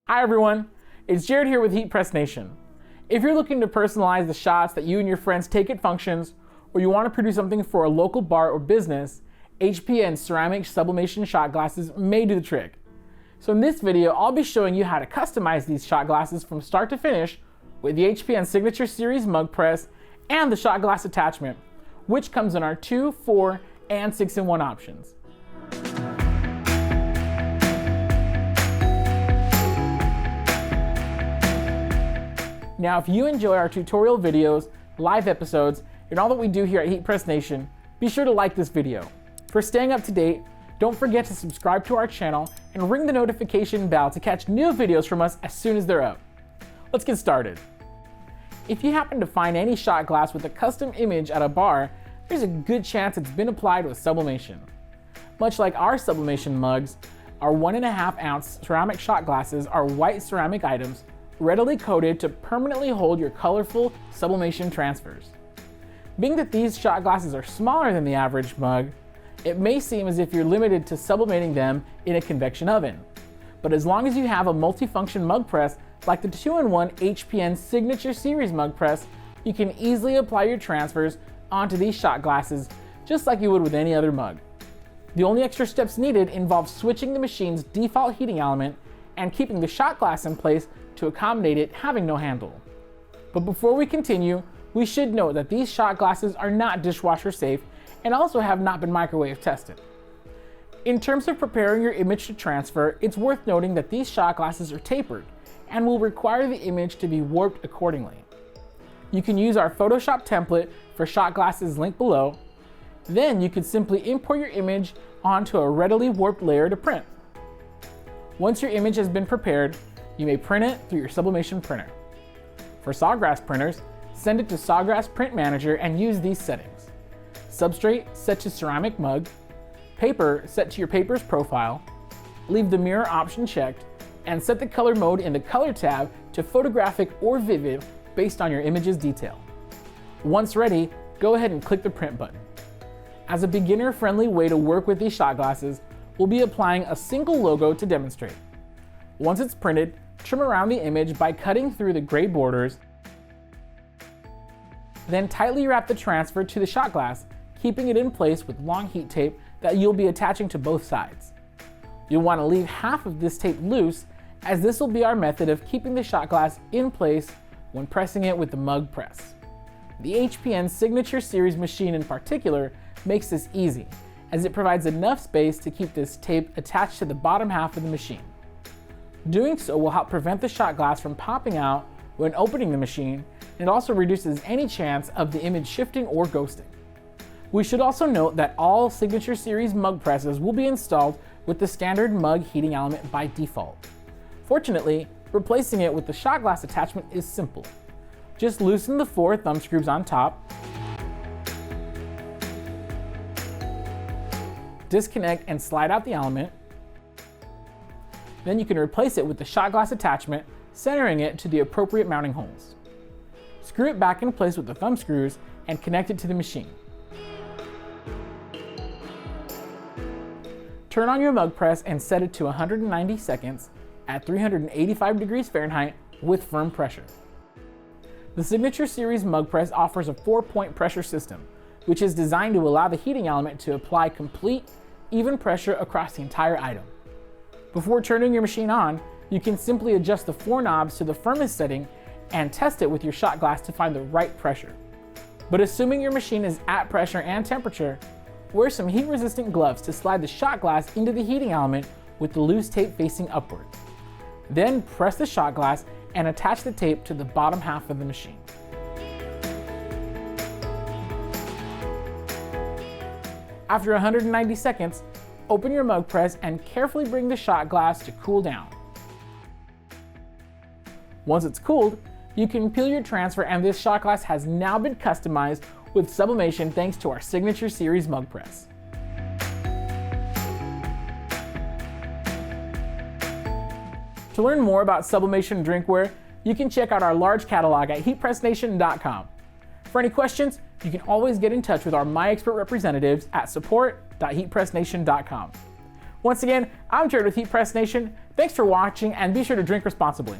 Hi everyone, it's Jared here with Heat Press Nation. If you're looking to personalize the shots that you and your friends take at functions, or you want to produce something for a local bar or business, HPN ceramic sublimation shot glasses may do the trick. So in this video, I'll be showing you how to customize these shot glasses from start to finish with the HPN Signature Series mug press and the shot glass attachment, which comes in our 2, 4, and 6-in-1 options. Now, if you enjoy our tutorial videos, live episodes, and all that we do here at Heat Press Nation, be sure to like this video. For staying up to date, don't forget to subscribe to our channel and ring the notification bell to catch new videos from us as soon as they're up. Let's get started. If you happen to find any shot glass with a custom image at a bar, there's a good chance it's been applied with sublimation. Much like our sublimation mugs, our 1.5 ounce ceramic shot glasses are white ceramic items readily coated to permanently hold your colorful sublimation transfers. Being that these shot glasses are smaller than the average mug, it may seem as if you're limited to sublimating them in a convection oven. But as long as you have a multifunction mug press like the 2-in-1 HPN Signature Series mug press, you can easily apply your transfers onto these shot glasses just like you would with any other mug. The only extra steps needed involve switching the machine's default heating element and keeping the shot glass in place to accommodate it having no handle. But before we continue, we should note that these shot glasses are not dishwasher safe and also have not been microwave tested. In terms of preparing your image to transfer, it's worth noting that these shot glasses are tapered and will require the image to be warped accordingly. You can use our Photoshop template for shot glasses linked below. Then you could simply import your image onto a readily warped layer to print. Once your image has been prepared, you may print it through your sublimation printer. For Sawgrass printers, send it to Sawgrass Print Manager and use these settings. Substrate set to ceramic mug, paper set to your paper's profile, leave the mirror option checked, and set the color mode in the color tab to photographic or vivid based on your image's detail. Once ready, go ahead and click the print button. As a beginner-friendly way to work with these shot glasses, we'll be applying a single logo to demonstrate. Once it's printed, trim around the image by cutting through the gray borders, then tightly wrap the transfer to the shot glass, keeping it in place with long heat tape that you'll be attaching to both sides. You'll want to leave half of this tape loose, as this will be our method of keeping the shot glass in place when pressing it with the mug press. The HPN Signature Series machine in particular makes this easy, as it provides enough space to keep this tape attached to the bottom half of the machine. Doing so will help prevent the shot glass from popping out when opening the machine, and it also reduces any chance of the image shifting or ghosting. We should also note that all Signature Series mug presses will be installed with the standard mug heating element by default. Fortunately, replacing it with the shot glass attachment is simple. Just loosen the 4 thumb screws on top, disconnect and slide out the element. Then you can replace it with the shot glass attachment, centering it to the appropriate mounting holes. Screw it back in place with the thumb screws and connect it to the machine. Turn on your mug press and set it to 190 seconds at 385 degrees Fahrenheit with firm pressure. The Signature Series mug press offers a 4-point pressure system, which is designed to allow the heating element to apply complete, even pressure across the entire item. Before turning your machine on, you can simply adjust the 4 knobs to the firmest setting and test it with your shot glass to find the right pressure. But assuming your machine is at pressure and temperature, wear some heat-resistant gloves to slide the shot glass into the heating element with the loose tape facing upward. Then press the shot glass and attach the tape to the bottom half of the machine. After 190 seconds, open your mug press and carefully bring the shot glass to cool down. Once it's cooled, you can peel your transfer, and this shot glass has now been customized with sublimation thanks to our Signature Series mug press. To learn more about sublimation drinkware, you can check out our large catalog at heatpressnation.com. For any questions, you can always get in touch with our MyExpert representatives at support.heatpressnation.com. Once again, I'm Jared with Heat Press Nation. Thanks for watching, and be sure to drink responsibly.